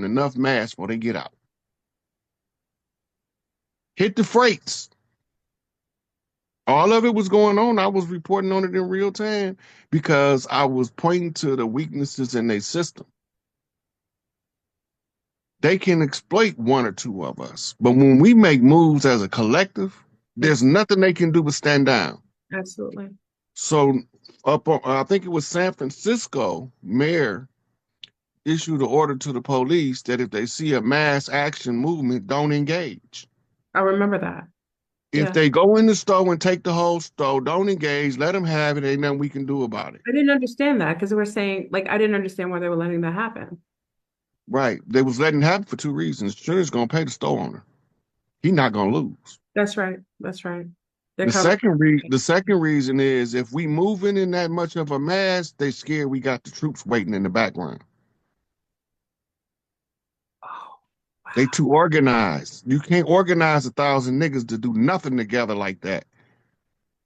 enough masks before they get out. Hit the freights. All of it was going on. I was reporting on it in real time because I was pointing to the weaknesses in their system. They can exploit one or two of us, but when we make moves as a collective, there's Yes, nothing they can do but stand down. absolutely. So up on, I think it was San Francisco mayor issued an order to the police that if they see a mass action movement, don't engage. I remember that. If Yeah. they go in the store and take the whole store, don't engage, let them have it. Ain't nothing we can do about it. I didn't understand that because they were saying, like, I didn't understand why they were letting that happen. Right. They was letting it happen for two reasons. Insurance gonna pay the store owner. He not gonna lose. That's right. That's right. They're The covering. second reason is if we moving in that much of a mass, they scared we got the troops waiting in the background. Oh, They wow. too organized. You can't organize 1,000 niggas to do nothing together like that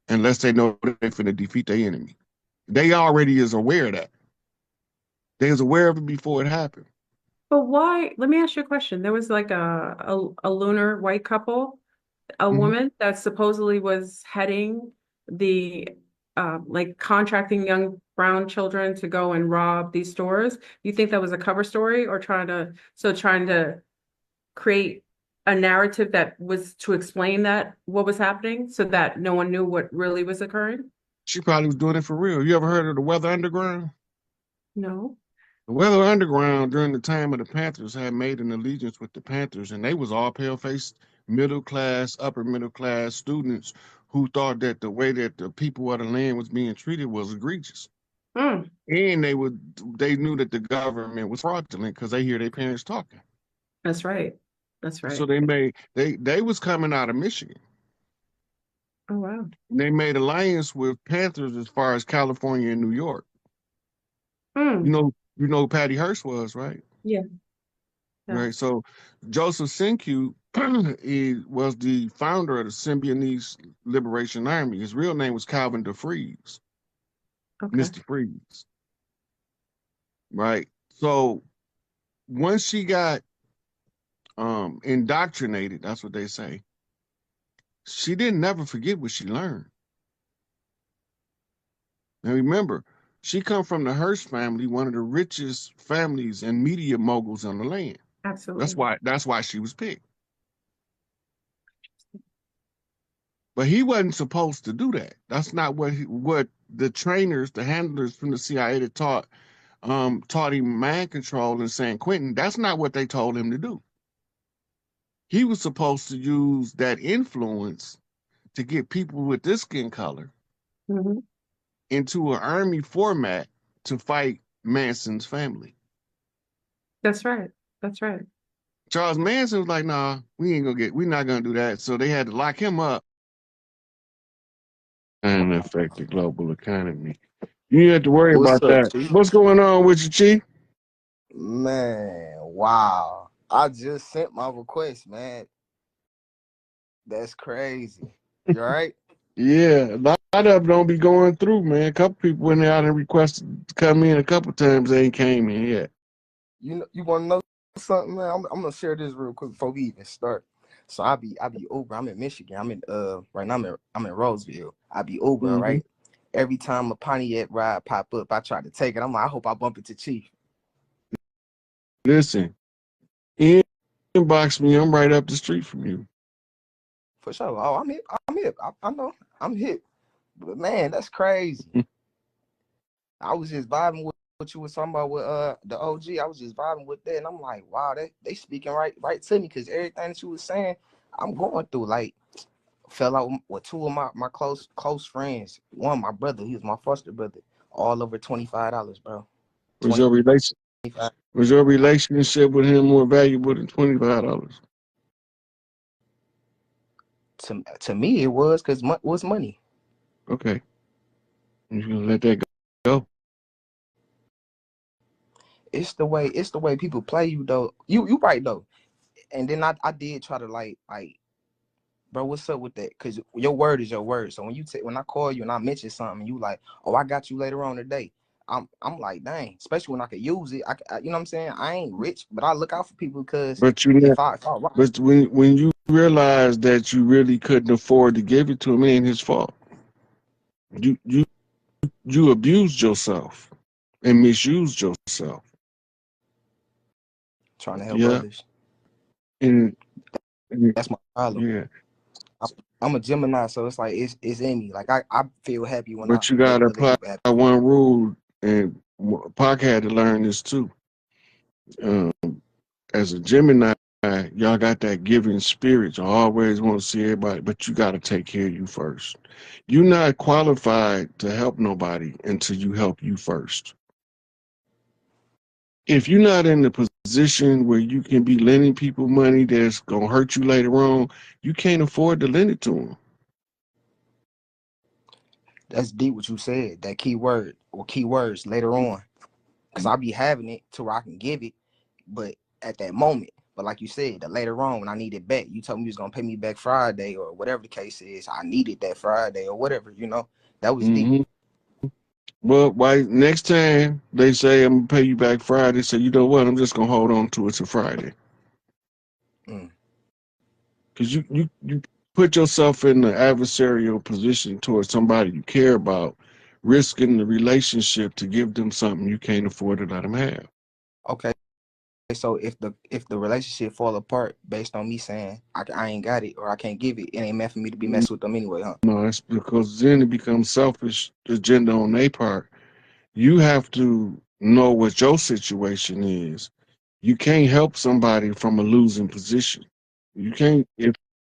unless they know they're finna defeat their enemy. They already is aware of that. They was aware of it before it happened. But why? Let me ask you a question. There was like a lunar white couple, a Mhm. woman that supposedly was heading the like contracting young brown children to go and rob these stores. You think that was a cover story or trying to create a narrative that was to explain that what was happening so that no one knew what really was occurring? She probably was doing it for real. You ever heard of the Weather Underground? No. The Weather Underground during the time of the Panthers had made an allegiance with the Panthers, and they was all pale-faced, middle class, upper middle class students who thought that the way that the people of the land was being treated was egregious. Hmm. And they knew that the government was fraudulent because they hear their parents talking. That's right. That's So right. they was coming out of Michigan. Oh wow. They made alliance with Panthers as far as California and New York. Hmm. You know who Patty Hearst was, right? Yeah. Right. Yes. So Joseph Sinkyu he was the founder of the Symbionese Liberation Army. His real name was Calvin DeFreeze, Okay. Mr. Freeze. Right. So once she got indoctrinated, that's what they say, she didn't never forget what she learned. And remember, she come from the Hearst family, one of the richest families and media moguls on the land. Absolutely. That's why she was picked. But he wasn't supposed to do that. That's not what the trainers, the handlers from the CIA that taught him mind control in San Quentin. That's not what they told him to do. He was supposed to use that influence to get people with this skin color Hmm. into an army format to fight Manson's family. That's right. That's right. Charles Manson was like, "Nah, we're not gonna do that." So they had to lock him up and affect the global economy. You have to worry What's about up, that. Chief? What's going on with you, Chief? Man, wow. I just sent my request, man. That's crazy. You all right? Yeah, a lot of them don't be going through, man. A couple people went out and requested to come in a couple times. They ain't came in yet. You want to know something, man? I'm gonna share this real quick before we even start. So I be Uber. I'm in Michigan. I'm in right now. I'm in Roseville. I be Uber, Hmm. right? Every time a Pontiac ride pop up, I try to take it. I'm like, I hope I bump into Chief. Listen, inbox me. I'm right up the street from you. For sure. Oh, I'm hip. I'm hip. I know. I'm hip. But man, that's crazy. I was just vibing with what you was talking about with the OG. I was just vibing with that, and I'm like, wow, they speaking right to me because everything that you was saying, I'm going through. Like, fell out with two of my close friends. One, my brother, he was my foster brother. All over $25, bro. Was 25. your relation was your relationship with him more valuable than $25? To me, it was because what's money? Okay, you gonna let that go? It's the way people play you though. You right though. And then I did try to like bro, what's up with that? Because your word is your word. So when I call you and I mention something, you like, oh, I got you later on today. I'm like, dang, especially when I could use it. You know what I'm saying? I ain't rich, but I look out for people because But you know, if I rock, but when you realize that you really couldn't afford to give it to him, it ain't his fault. You you you abused yourself and misused yourself. trying to help Yeah, others, and, and that's my problem. yeah, I'm, I'm a Gemini, so it's like it's in me. Like I feel happy when I but you make gotta other apply people happy. one rule, and Pac had to learn this too. Um, as a Gemini, y'all got that giving spirit. You always want to see everybody, but you got to take care of you first. You're not qualified to help nobody until you help you first. If you're not in the position where you can be lending people money that's gonna hurt you later on, you can't afford to lend it to them. That's deep what you said. That key word or key words later on, because I'll be having it to where I can give it, but at that moment. But like you said, that later on when I need it back, you told me you was gonna pay me back Friday or whatever the case is. I needed that Friday or whatever. You know, that was deep. Hmm. Well, why next time they say I'm gonna pay you back Friday, say you know what, I'm just gonna hold on to it till Friday. Mm. Because you put yourself in the adversarial position towards somebody you care about, risking the relationship to give them something you can't afford to let them have. Okay. So if the relationship fall apart based on me saying I ain't got it or I can't give it, it ain't meant for me to be messing with them anyway, huh? No, it's because then it becomes selfish agenda on their part. You have to know what your situation is. You can't help somebody from a losing position. You can't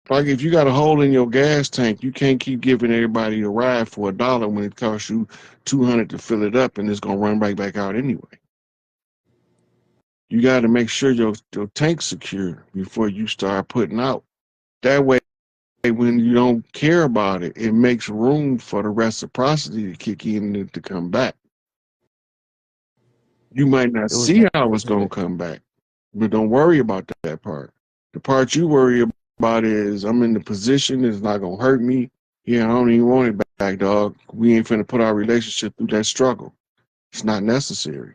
if you got a hole in your gas tank, you can't keep giving everybody a ride for $1 when it costs you 200 to fill it up and it's gonna run right back out anyway. You got to make sure your tank's secure before you start putting out. That way, when you don't care about it, it makes room for the reciprocity to kick in and to come back. You might not It was see how never it's gonna come back, but don't worry about that part. The part you worry about is I'm in the position, it's not gonna hurt me. Yeah, I don't even want it back, dog. We ain't finna put our relationship through that struggle. It's not necessary.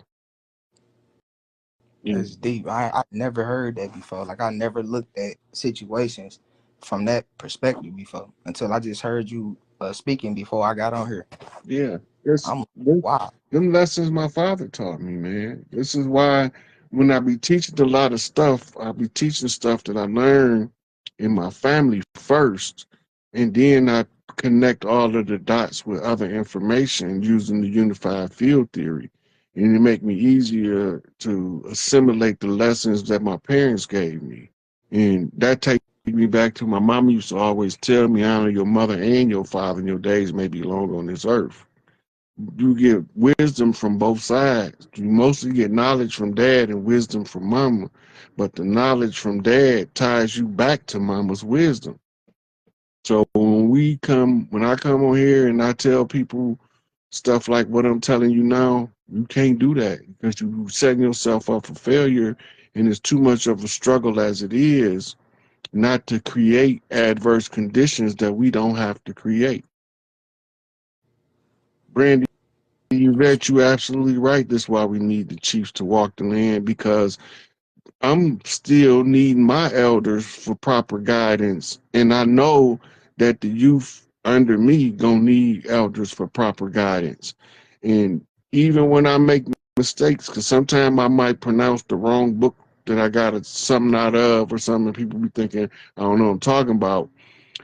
Yeah, That's deep. I never heard that before. Like I never looked at situations from that perspective before until I just heard you speaking before I got on here. yeah. It's I'm like, them, wow. them lessons my father taught me, man. This is why when I be teaching a lot of stuff, I be teaching stuff that I learned in my family first, and then I connect all of the dots with other information using the unified field theory. And it make me easier to assimilate the lessons that my parents gave me. And that takes me back to my mama used to always tell me, honor your mother and your father, and your days may be long on this earth. You get wisdom from both sides. You mostly get knowledge from dad and wisdom from mama, but the knowledge from dad ties you back to mama's wisdom. So when I come on here and I tell people stuff like what I'm telling you now, you can't do that because you're setting yourself up for failure, and it's too much of a struggle as it is not to create adverse conditions that we don't have to create. Brandy, you bet you absolutely right. That's why we need the chiefs to walk the land because I'm still needing my elders for proper guidance. And I know that the youth under me gonna need elders for proper guidance. And even when I make mistakes, because sometimes I might pronounce the wrong book that I got something out of or something, people be thinking, I don't know what I'm talking about.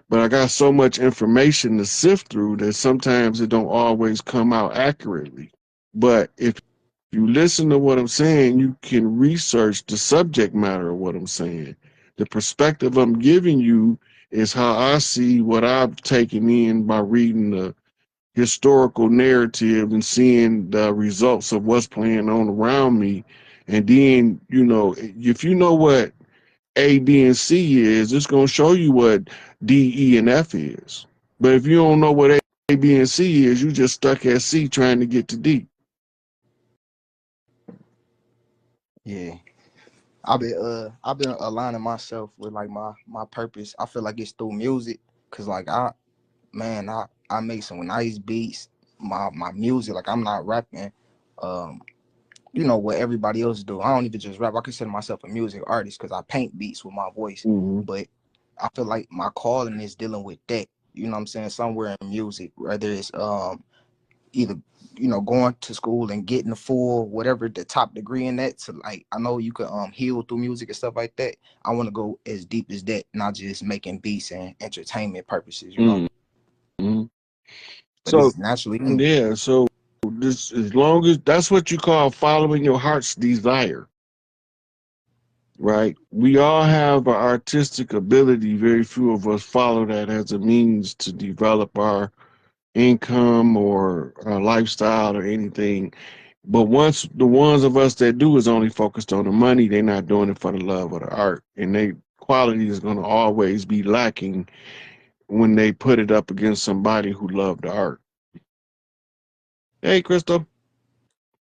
But I got so much information to sift through that sometimes it don't always come out accurately. But if you listen to what I'm saying, you can research the subject matter of what I'm saying. The perspective I'm giving you is how I see what I've taken in by reading the historical narrative and seeing the results of what's playing on around me. And then, if you know what A, B, and C is, it's going to show you what D, E, and F is. But if you don't know what A, B, and C is, you just stuck at C trying to get to D. Yeah. I've been aligning myself with like my purpose. I feel like it's through music. Cause like I make some nice beats. My music, like I'm not rapping you know what everybody else do. I don't even just rap. I consider myself a music artist because I paint beats with my voice. Mm-hmm. But I feel like my calling is dealing with that. You know what I'm saying? Somewhere in music, whether it's either, you know, going to school and getting the full whatever the top degree in that, to like, I know you could heal through music and stuff like that. I want to go as deep as that, not just making beats and entertainment purposes, you know. Mm-hmm. But So it's naturally me. yeah, so this, as long as that's what you call following your heart's desire, right? We all have an artistic ability. Very few of us follow that as a means to develop our income or our lifestyle or anything. But once the ones of us that do is only focused on the money, they're not doing it for the love of the art. And they quality is going to always be lacking when they put it up against somebody who loved the art. Hey, Crystal.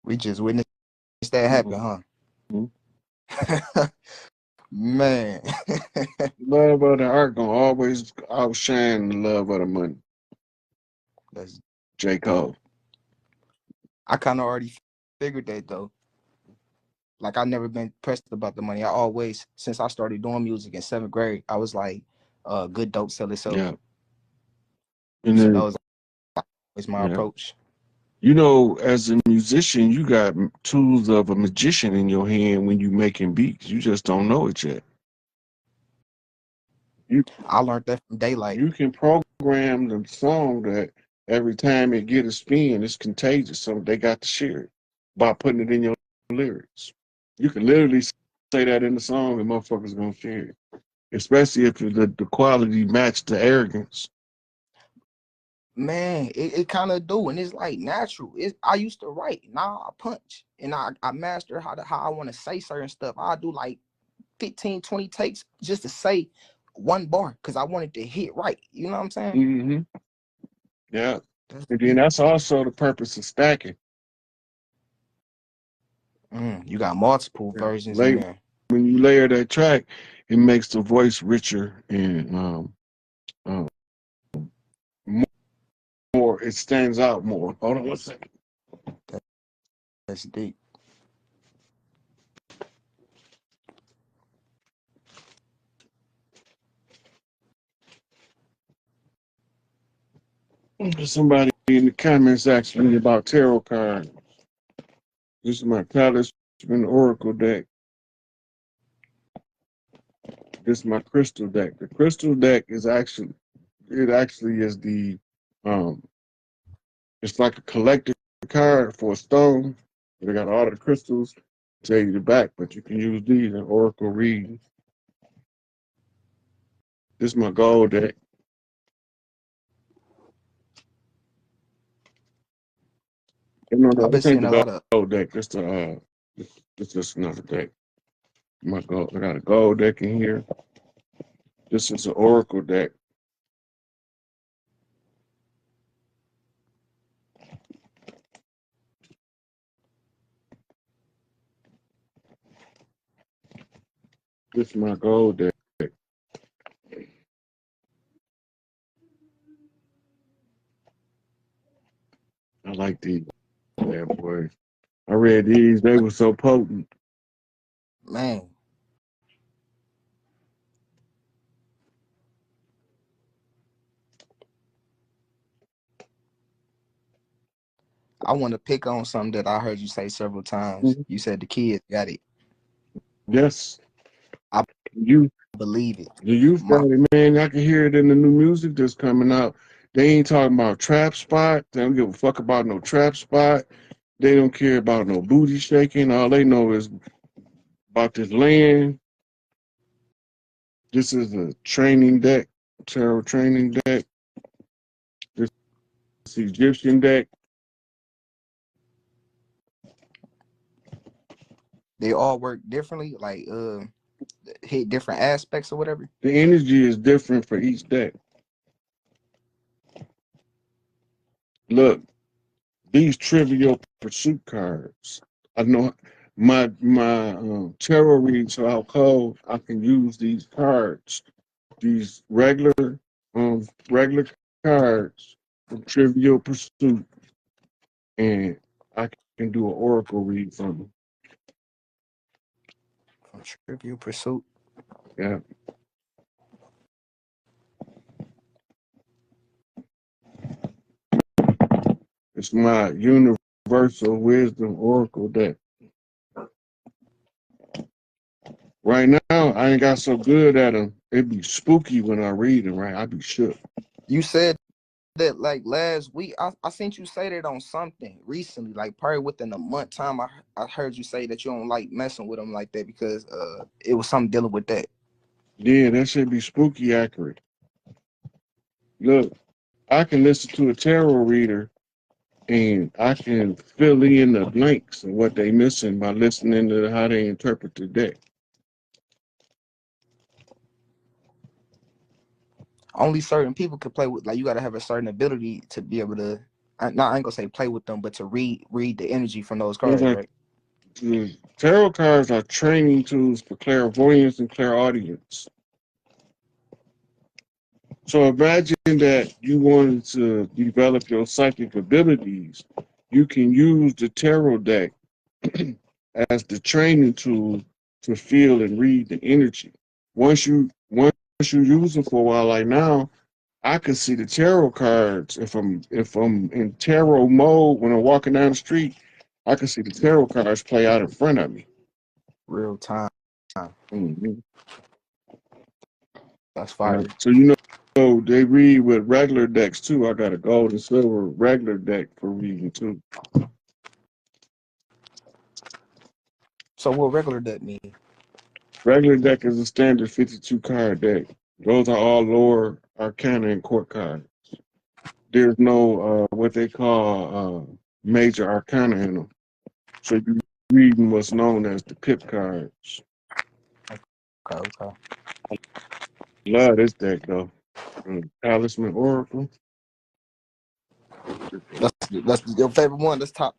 We just witnessed that happen, Mm-hmm. huh? Man. Love of the art gonna always outshine the love of the money. That's, J. Cole. I kind of already figured that though. Like I never been pressed about the money. I always, since I started doing music in 7th grade, I was like, good dope sell itself. Yeah. And So then, that was my yeah. approach. You know, as a musician, you got tools of a magician in your hand when you making beats. You just don't know it yet. You I learned that from Daylight. you can program the song that every time it get a spin, it's contagious. So they got to share it by putting it in your lyrics. You can literally say that in the song and motherfuckers gonna share it. Especially if the quality matched the arrogance. Man, it kind of do, and it's like natural. I used to write, now I punch, and I master how I want to say certain stuff. I do like 15, 20 takes just to say one bar because I wanted to hit right. You know what I'm saying? Mm-hmm. Yeah. That's And then deep. that's also the purpose of stacking. You got multiple Yeah. versions in there. When you layer that track, it makes the voice richer and um, more. It stands out more. Hold on one second. That's deep. Somebody in the comments asked me about tarot cards. This is my Talisman Oracle deck. This is my crystal deck. The crystal deck is actually is the um it's like a collector card for a stone. They got all the crystals, tell you the back, but you can use these in oracle readings. This is my gold deck. No, I've no, been this ain't seeing the a lot of gold deck. This just another deck. My gold, I got a gold deck in here. This is an oracle deck. This is my gold deck. I like these bad boys. I read these, they were so potent. man. I want to pick on something that I heard you say several times. Mm-hmm. You said the kids got it. Yes. I You believe it. the youth got it, man. I can hear it in the new music that's coming out. They ain't talking about trap spot. They don't give a fuck about no trap spot. They don't care about no booty shaking. All they know is about this land. This is a training deck, tarot training deck. This is Egyptian deck. They all work differently, like hit different aspects or whatever. The energy is different for each deck. Look, these Trivial Pursuit cards. I know my tarot reads so how cold I can use these cards, these regular cards from Trivial Pursuit, and I can do an oracle read from me. From Trivial Pursuit. Yeah. It's my universal wisdom oracle deck. Right now, I ain't got so good at them. It be spooky when I read them, right? I be shook. You said that like last week. I seen you say that on something recently, like probably within a month time. I heard you say that you don't like messing with them like that because it was something dealing with that. Yeah, that should be spooky accurate. Look, I can listen to a tarot reader and I can fill in the blanks of what they missing by listening to how they interpret the deck. Only certain people could play with. Like you got to have a certain ability to be able to. I ain't gonna say play with them, but to read the energy from those Those cards, are right? the tarot cards are training tools for clairvoyance and clairaudience. So imagine that you wanted to develop your psychic abilities. You can use the tarot deck as the training tool to feel and read the energy. Once you use it for a while, like now, I can see the tarot cards. If I'm in tarot mode when I'm walking down the street, I can see the tarot cards play out in front of me. Real time. Mm-hmm. That's fire. So they read with regular decks too. I got a gold and silver regular deck for reading too. So what regular deck mean? Regular deck is a standard 52 card deck. Those are all lower arcana and court cards. There's no what they call major arcana in them. So you reading what's known as the pip cards. Okay. Love this deck though. Talisman Oracle. That's your favorite one. That's top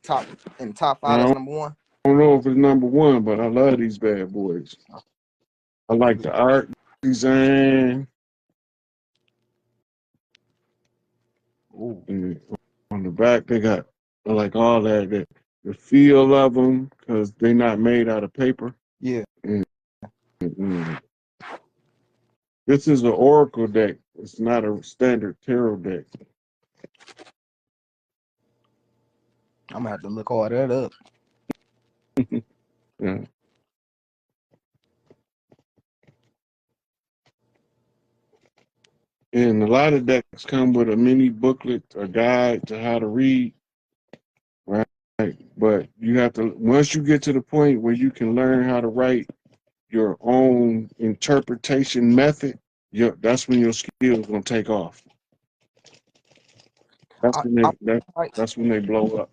in top five. That's I number one. don't know if it's number one, but I love these bad boys. I like the art design. Ooh. And on the back, they got I like all that. The feel of them because they're not made out of paper. Yeah. And this is an oracle deck. It's not a standard tarot deck. I'm gonna have to look all that up. Yeah. And a lot of decks come with a mini booklet, a guide to how to read, right? But you have to, once you get to the point where you can learn how to write your own interpretation method, that's when your skills gonna take off. That's I, when I might, that's when they blow up.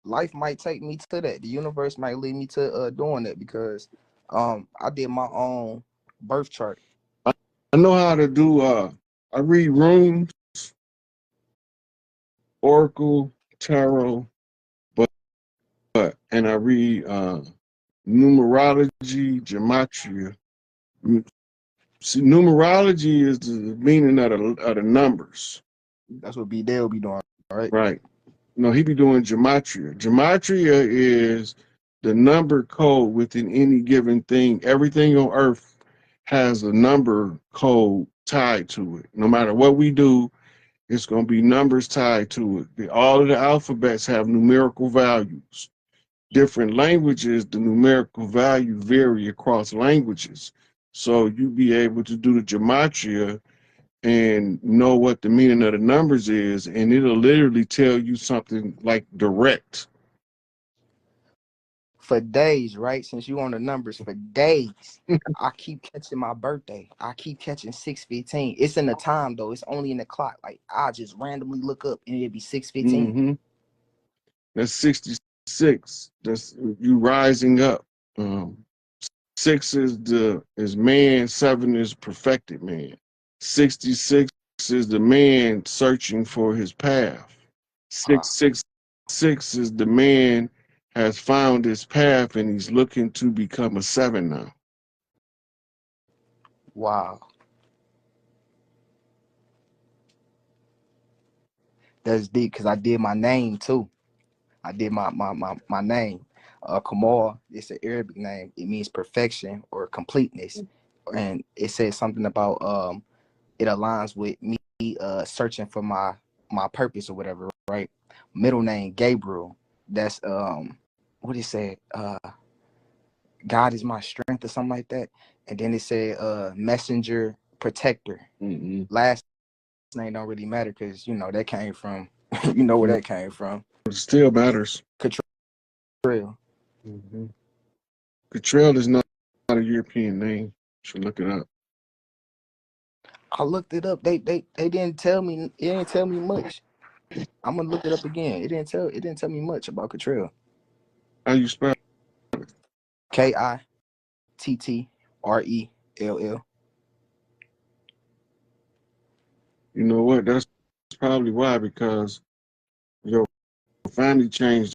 life might take me to that. The universe might lead me to doing that because I did my own birth chart. I know how to do I read runes, oracle, tarot, but and I read numerology, gematria. See, numerology is the meaning of the numbers. That's what B Dale be doing, right? Right. No, he be doing gematria. Gematria is the number code within any given thing. Everything on earth has a number code tied to it. No matter what we do, it's going to be numbers tied to it. All of the alphabets have numerical values. Different languages, the numerical value vary across languages. So you be able to do the gematria and know what the meaning of the numbers is, and it'll literally tell you something like direct. For days, right? Since you on the numbers for days, I keep catching my birthday. I keep catching 6:15. It's in the time though. It's only in the clock. Like I just randomly look up and it'd be 6:15. Mm-hmm. That's 66. That's you rising up. Um, 6 is man, 7 is perfected man. 66 is the man searching for his path. 666 is the man has found his path and he's looking to become a 7 now. Wow. That's deep because I did my name too. I did my name. Kamal, it's an Arabic name. It means perfection or completeness. And it says something about it aligns with me searching for my purpose or whatever, right? Middle name Gabriel. That's what it said, God is my strength or something like that. And then it said messenger protector. Last name don't really matter because you know that came from you know where that came from. It still matters. Cottrell. Cottrell is not a European name. You should look it up. I looked it up. They didn't tell me. It didn't tell me much. I'm gonna look it up again. It didn't tell me much about Cottrell. How you spell? Kittrell. You know what? That's probably why, because your family changed